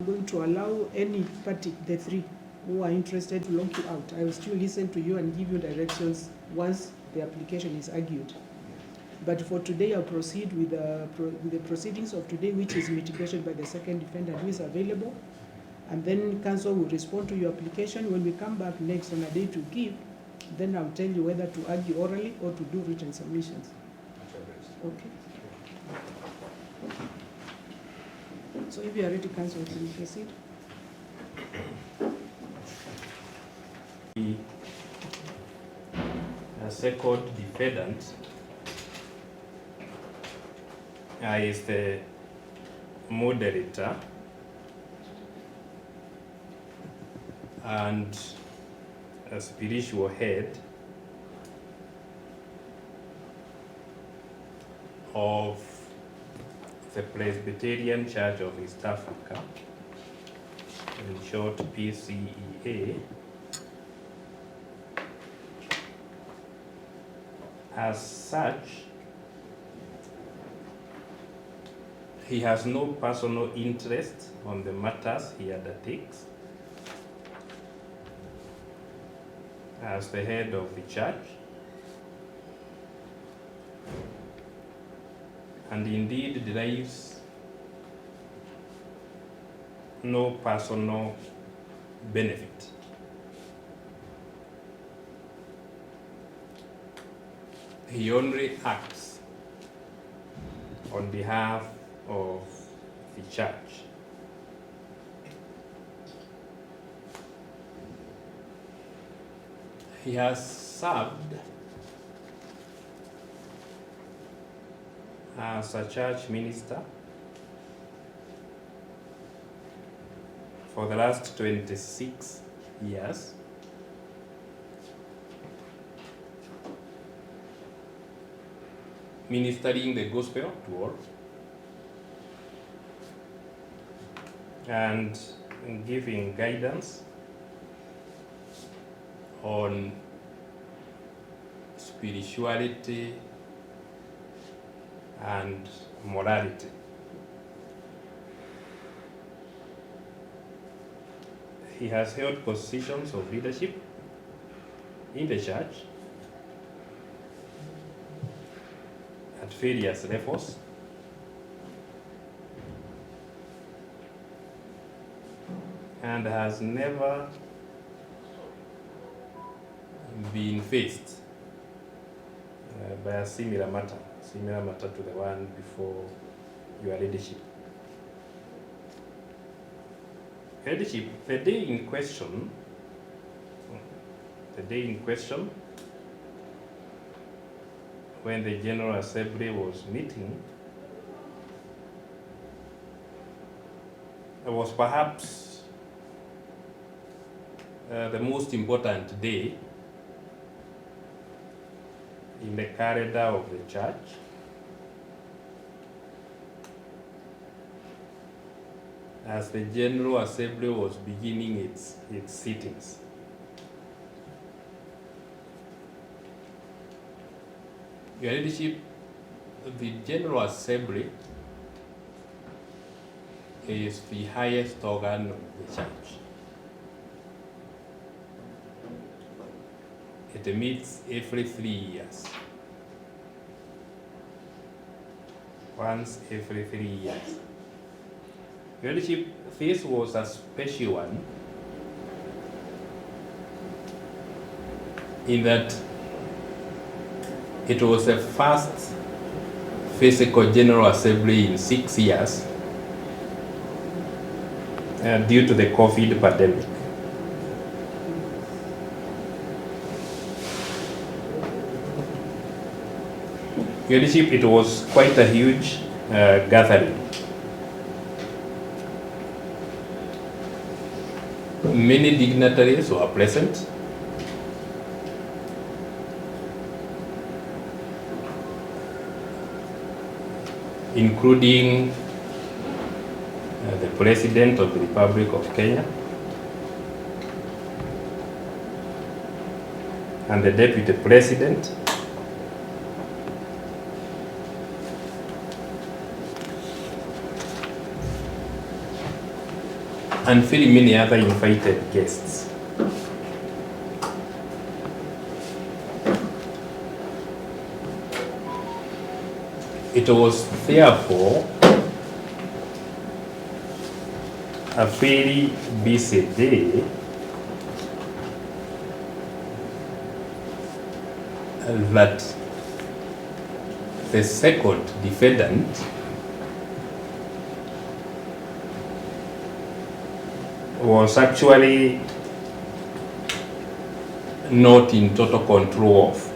going to allow any party, the three who are interested, to lock you out. I will still listen to you and give you directions once the application is argued. But for today, I'll proceed with the proceedings of today, which is mitigation by the second defendant who is available. And then counsel will respond to your application. When we come back next on a day to give, then I'll tell you whether to argue orally or to do written submissions. Okay. So if you are ready, counsel, can you proceed? The second defendant is the moderator and a spiritual head of the Presbyterian Church of East Africa, in short PCEA. As such, he has no personal interest on the matters he undertakes. As the head of the church, and indeed derives no personal benefit. He only acts on behalf of the church. He has served as a church minister for the last 26 years. Ministering the gospel to all and giving guidance on spirituality and morality. He has held positions of leadership in the church at various levels, and has never been faced by a similar matter to the one before your leadership. Leadership, the day in question, when the General Assembly was meeting, it was perhaps the most important day in the calendar of the church. As the General Assembly was beginning its sittings. Your leadership, the General Assembly is the highest organ of the church. It meets every 3 years. Once every 3 years. Your leadership, this was a special one in that it was the first physical General Assembly in 6 years due to the COVID pandemic. Your leadership, it was quite a huge gathering. Many dignitaries were present. Including the President of the Republic of Kenya and the Deputy President, and very many other invited guests. It was therefore a very busy day that the second defendant was actually not in total control of.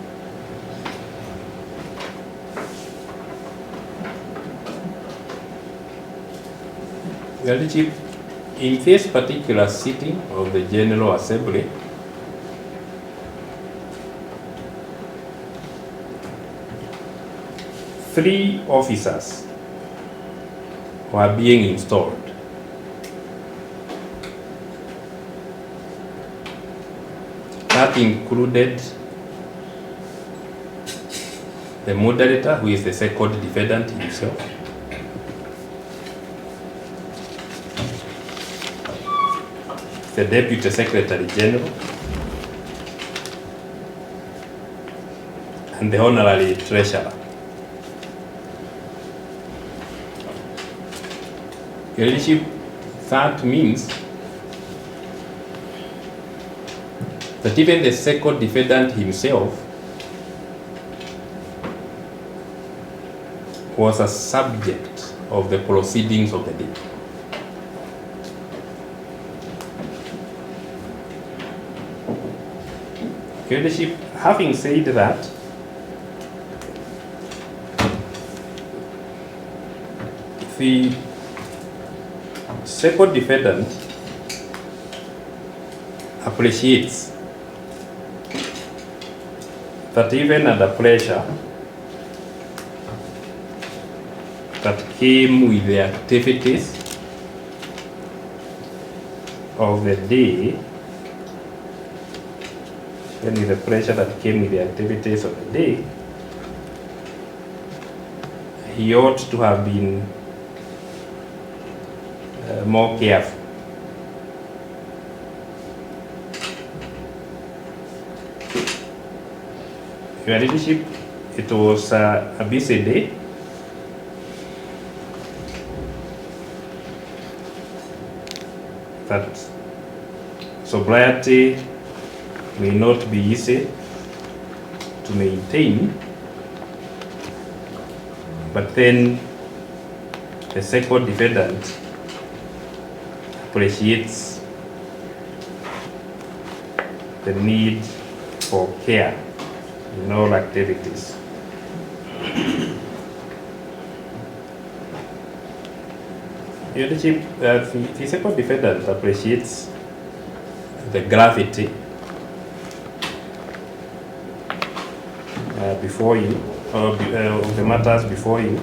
Your Lordship, in this particular sitting of the General Assembly, three officers were being installed. That included the moderator, who is the second defendant himself, the Deputy Secretary General, and the Honorary Treasurer. Your Lordship, that means that even the second defendant himself was a subject of the proceedings of the day. Your Lordship, having said that, the second defendant appreciates that even under pressure that came with the activities of the day, and with the pressure that came with the activities of the day, he ought to have been more careful. Your Lordship, it was a busy day. That sobriety may not be easy to maintain, but then the second defendant appreciates the need for care in all activities. Your Lordship, the second defendant appreciates the gravity before you, or of the matters before you,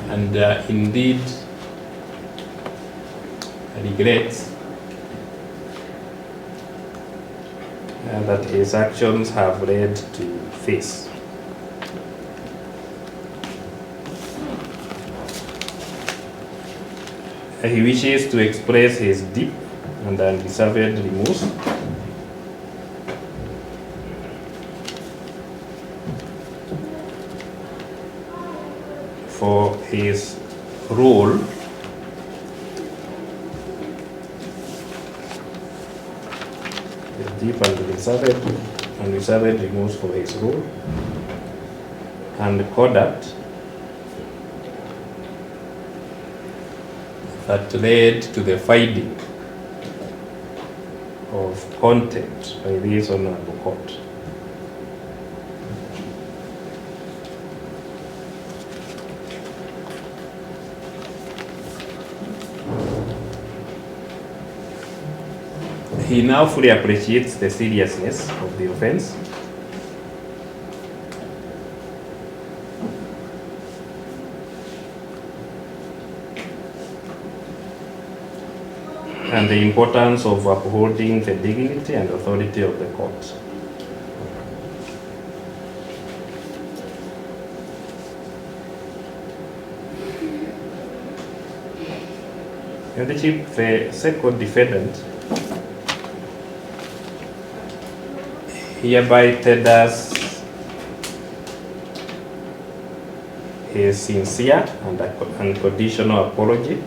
and indeed regrets that his actions have led to this. He wishes to express his deep and undeserved remorse for his role deep and undeserved remorse for his role and conduct that led to the finding of contempt by this honorable court. He now fully appreciates the seriousness of the offense and the importance of upholding the dignity and authority of the court. Your Lordship, the second defendant hereby tenders a sincere and unconditional apology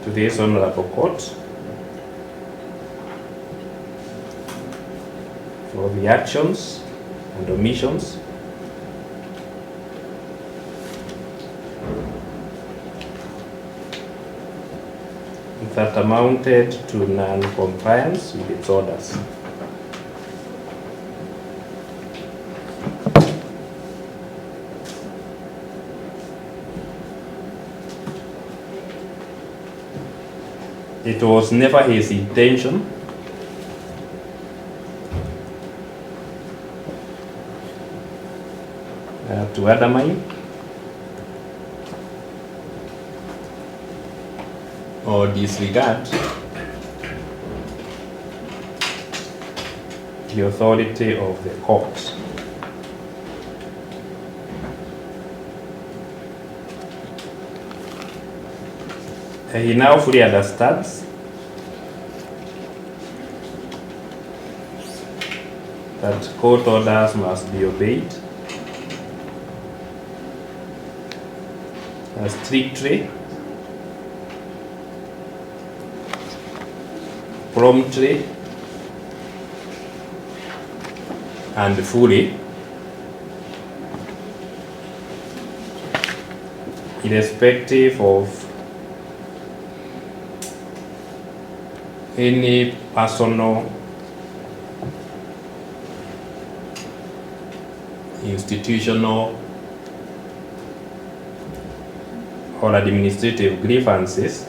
to this Honorable Court for the actions and omissions that amounted to non-compliance with its orders. It was never his intention to undermine or disregard the authority of the court. He now fully understands that court orders must be obeyed strictly, promptly, and fully, irrespective of any personal, institutional, or administrative grievances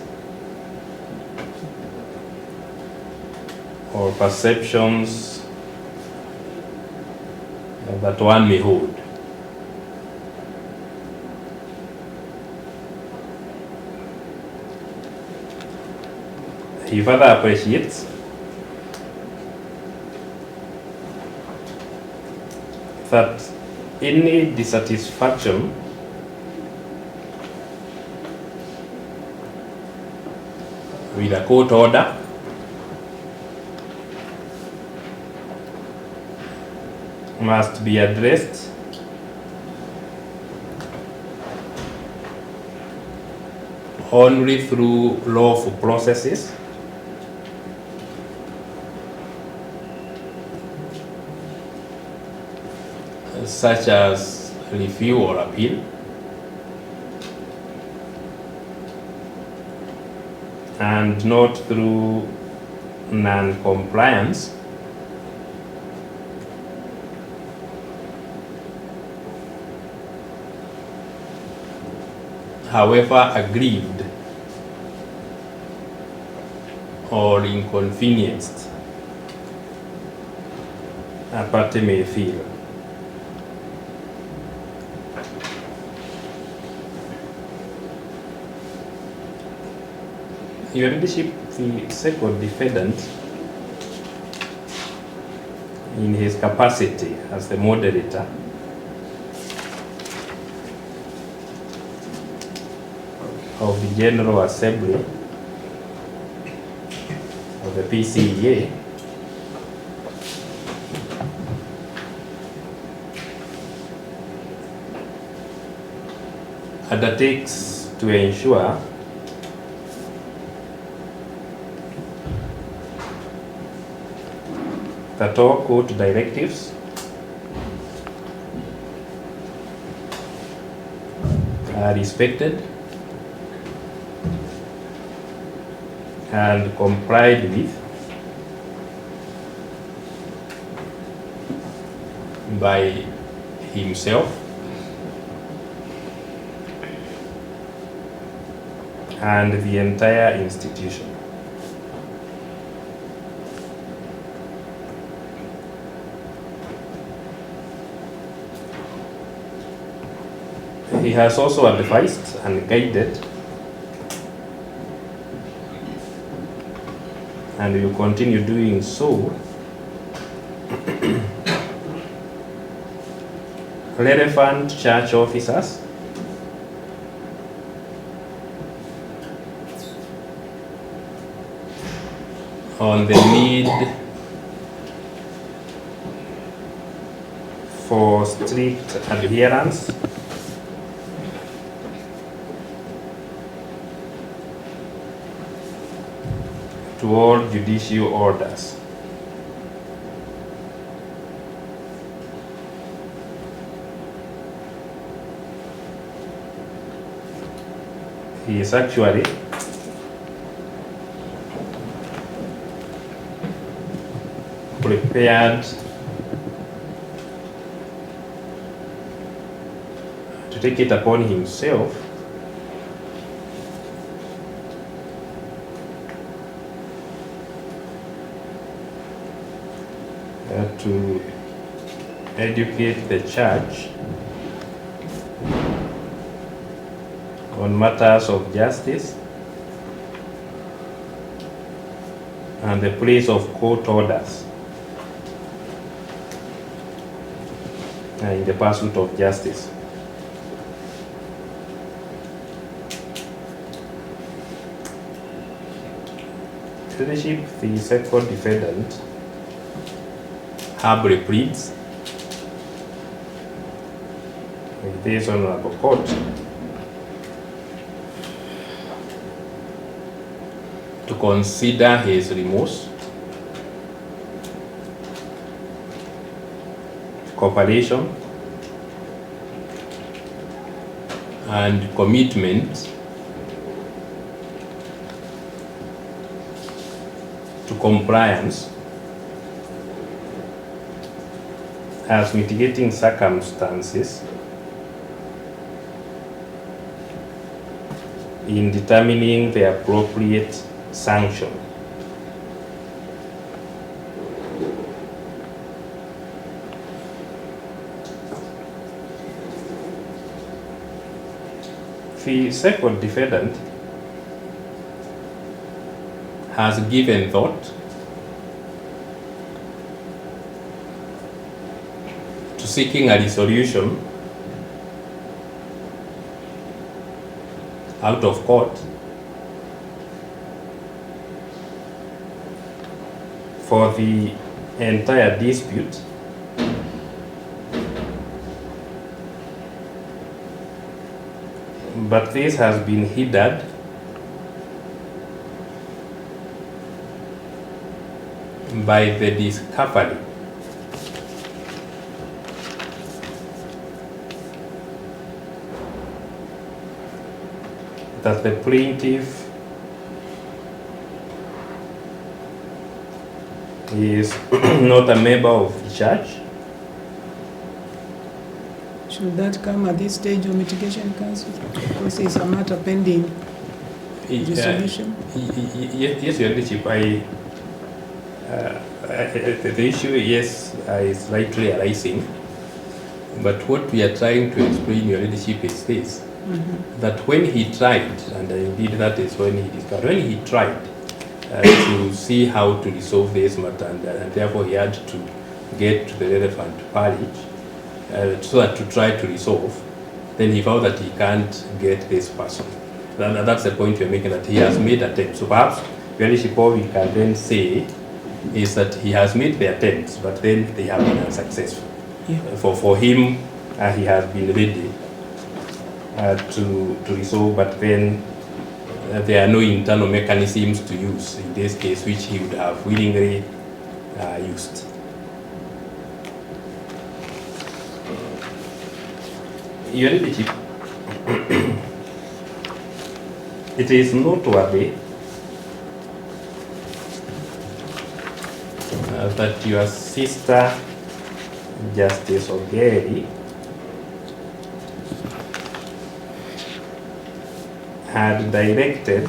or perceptions that one may hold. He further appreciates that any dissatisfaction with a court order must be addressed only through lawful processes such as review or appeal, and not through non-compliance however aggrieved or inconvenienced a party may feel. Your Lordship, the second defendant, in his capacity as the moderator, of the General Assembly of the PCEA, undertakes to ensure that all court directives are respected and complied with by himself and the entire institution. He has also advised and guided, and will continue doing so, relevant church officers on the need for strict adherence to all judicial orders. He is actually prepared to take it upon himself to educate the church on matters of justice and the place of court orders in the pursuit of justice. Leadership, the second defendant, Honorary Pleads with this honorable court to consider his remorse, cooperation, and commitment to compliance as mitigating circumstances in determining the appropriate sanction. The second defendant has given thought to seeking a resolution out of court for the entire dispute but this has been hindered by the discovery that the plaintiff is not a member of the church. Should that come at this stage of mitigation, counsel? Because it's a matter pending resolution. Yes, Your Lordship. The issue, yes, is rightly arising. But what we are trying to explain, Your Lordship, is this. That when he tried, and indeed that is when he discovered, when he tried to see how to resolve this matter, and therefore he had to get to the relevant parish so that to try to resolve, then he found that he can't get this person. That's the point we're making, that he has made attempts. So perhaps, Your Lordship, all we can then say is that he has made the attempts, but then they have been unsuccessful. Yeah. For him, he has been ready to resolve, but then there are no internal mechanisms to use in this case, which he would have willingly used. Your Lordship, it is noteworthy that your sister, Justice Ogeri, had directed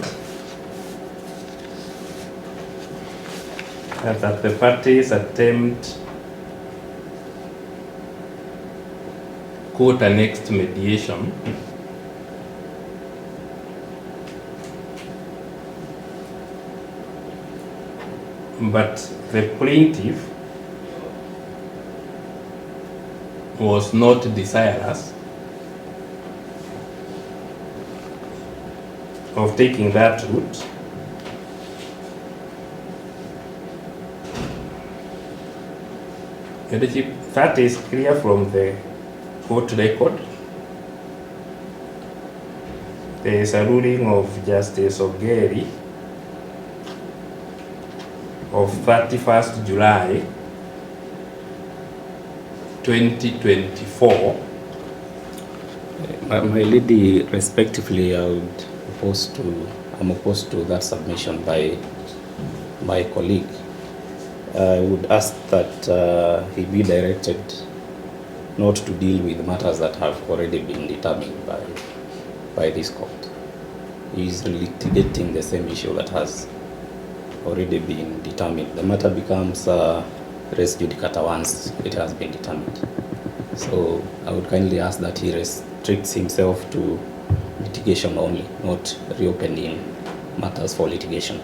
that the parties attempt court-annexed mediation but the plaintiff was not desirous of taking that route, Your Lordship, that is clear from the court record. There is a ruling of Justice Ogeri of 31st July 2024. My lady, respectively, I'm opposed to that submission by my colleague. I would ask that he be directed not to deal with matters that have already been determined by this court. He is litigating the same issue that has already been determined. The matter becomes res judicata once it has been determined. So I would kindly ask that he restricts himself to litigation only, not reopening matters for litigation.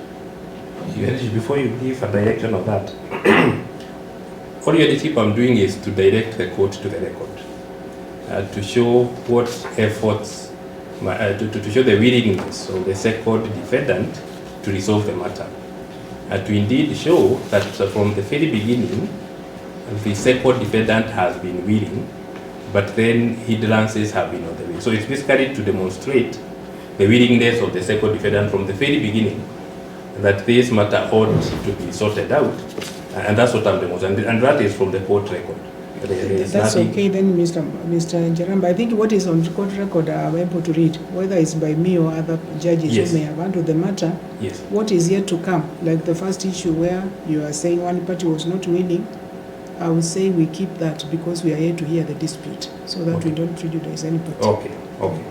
Your Lordship, before you give a direction of that, all Your Lordship I'm doing is to direct the court to the record, to show what efforts, to show the willingness of the second defendant to resolve the matter, to indeed show that from the very beginning, the second defendant has been willing, but then hindrances have been on the way. So it's basically to demonstrate the willingness of the second defendant from the very beginning that this matter ought to be sorted out, and that's what I'm demonstrating, and that is from the court record. That's okay then, Mr. Njeramba. I think what is on court record I'm able to read, whether it's by me or other judges Yes. who may have handled the matter. Yes. What is yet to come, like the first issue where you are saying one party was not willing, I would say we keep that because we are here to hear the dispute, so that Okay. we don't prejudice any party. Okay, okay.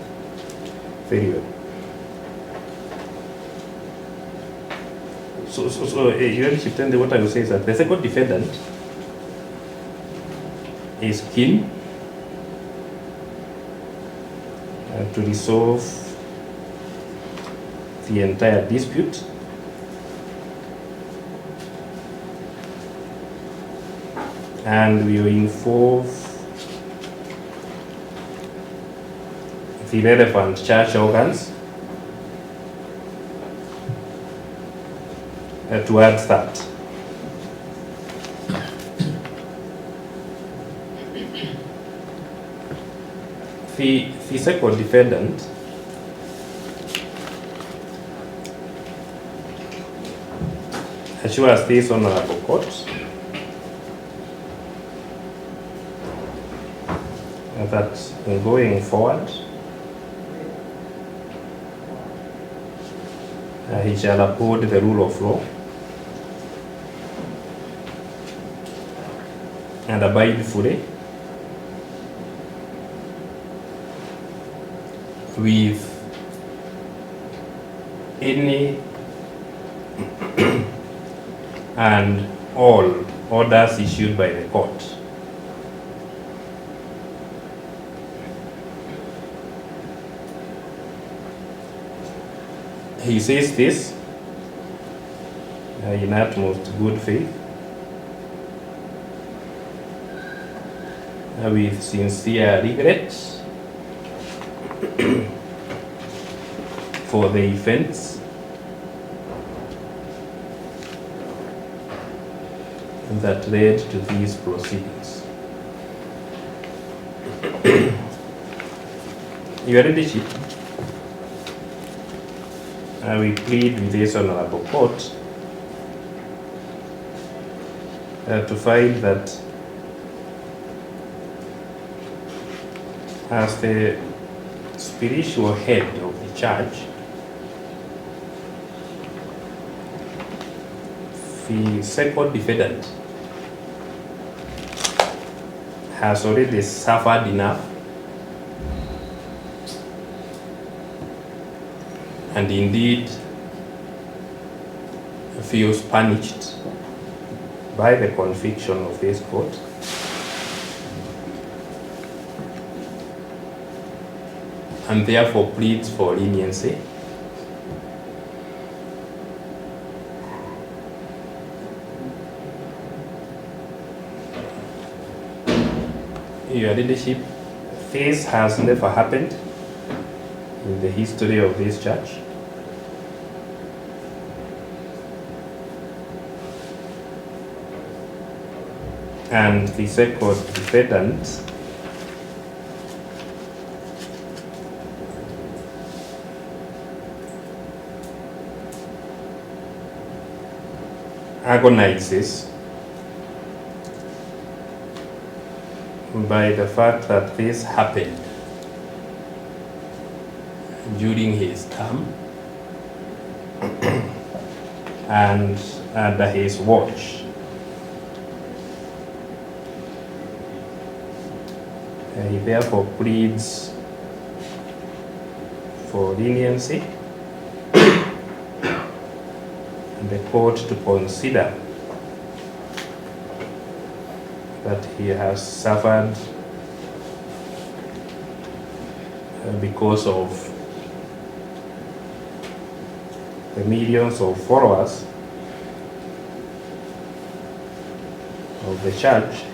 Very well. So Your Lordship, then what I will say is that the second defendant is keen to resolve the entire dispute, and we will involve the relevant church organs towards that. The second defendant assures this honorable court that going forward he shall uphold the rule of law and abide fully with any and all orders issued by the court. He says this in utmost good faith, with sincere regret for the events that led to these proceedings. Your Lordship, we plead with this honorable court to find that as the spiritual head of the church, the second defendant has already suffered enough and indeed feels punished by the conviction of this court, and therefore pleads for leniency. Your Leadership, this has never happened in the history of this church. And the second defendant agonizes by the fact that this happened during his term and under his watch. He therefore pleads for leniency and the court to consider that he has suffered because of the millions of followers of the church,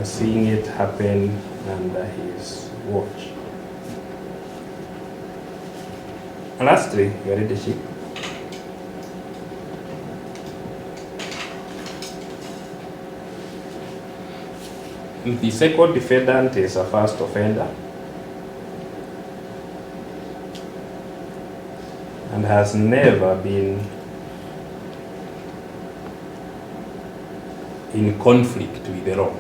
seeing it happen under his watch. And lastly, Your Leadership, the second defendant is a first offender and has never been in conflict with the law.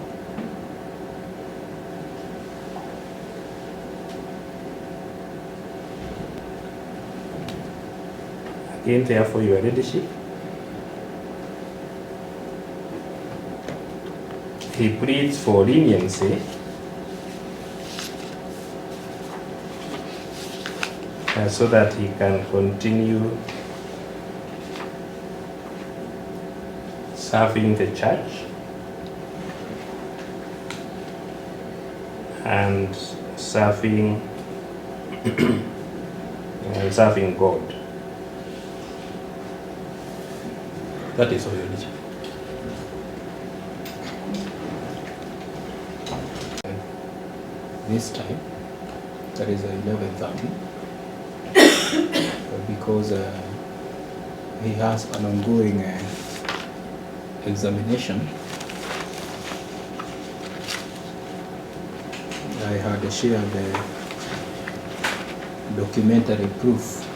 Again, therefore, Your Leadership, he pleads for leniency so that he can continue serving the church and serving God. That is all, Your Leadership. This time, that is 11:30, because he has an ongoing examination. I had shared documentary proof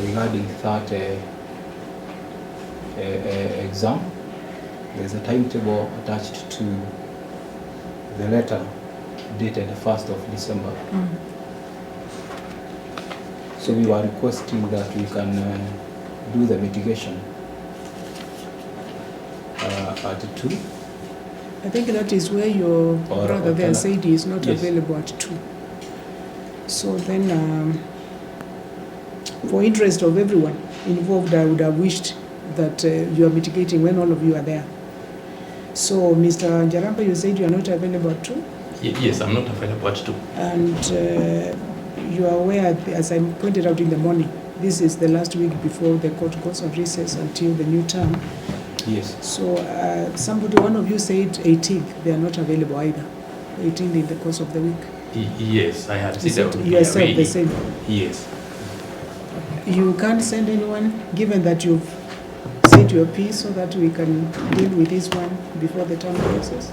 regarding that exam. There's a timetable attached to the letter dated 1st of December. So we were requesting that we can do the mitigation at 2. I think that is where your Or brother there alternate. said he is not Yes. available at 2. So then, for interest of everyone involved, I would have wished that you are mitigating when all of you are there. So, Mr. Njaramba, you said you are not available at 2? Yes, I'm not available at 2. And you are aware, as I pointed out in the morning, this is the last week before the court goes on recess until the new term. Yes. So one of you said 18th, they are not available either. 18th in the course of the week. Yes, I had Is said it that would be yourself the ready. same? Yes. You can't send anyone, given that you've said your piece, so that we can deal with this one before the term closes?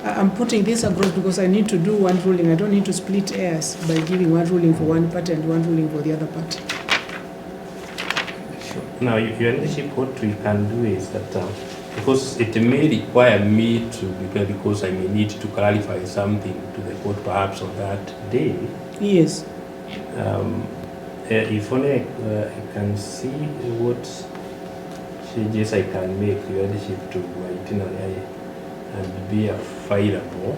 I'm putting this across because I need to do one ruling. I don't need to split hairs by giving one ruling for one party and one ruling for the other party. Sure. Now, Your Leadership, what we can do is that because it may require me to prepare, because I may need to clarify something to the court perhaps on that day. Yes. If only I can see what changes I can make, Your Leadership, to my itinerary and be available.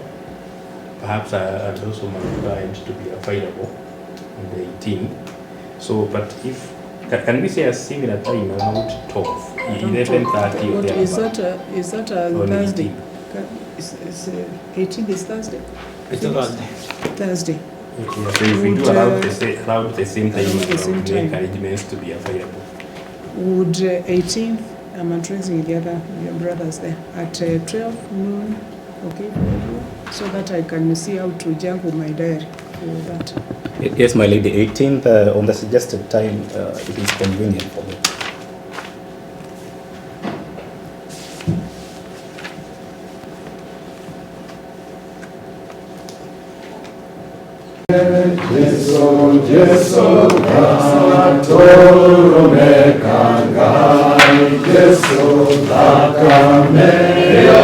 Perhaps I'd also my client to be available on the 18th. So, but if can we say a similar time around 12, 11:30 or What is thereabout? is that a On Thursday? 18th. Is 18th is Thursday? It's a Thursday. Thursday. Yeah, so if we do Would, around the same time, around the same make time. arrangements to be available. Would 18th, I'm addressing the other your brothers there, at 12 noon, okay, for everyone? So that I can see how to juggle my diary for that. Yes, my lady, 18th on the suggested time, it is convenient for me. Jesu katoro mekangai Jesu takame ya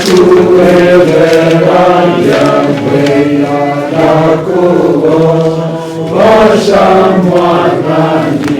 tuwevera yangwe ya yakubo basha mwana ni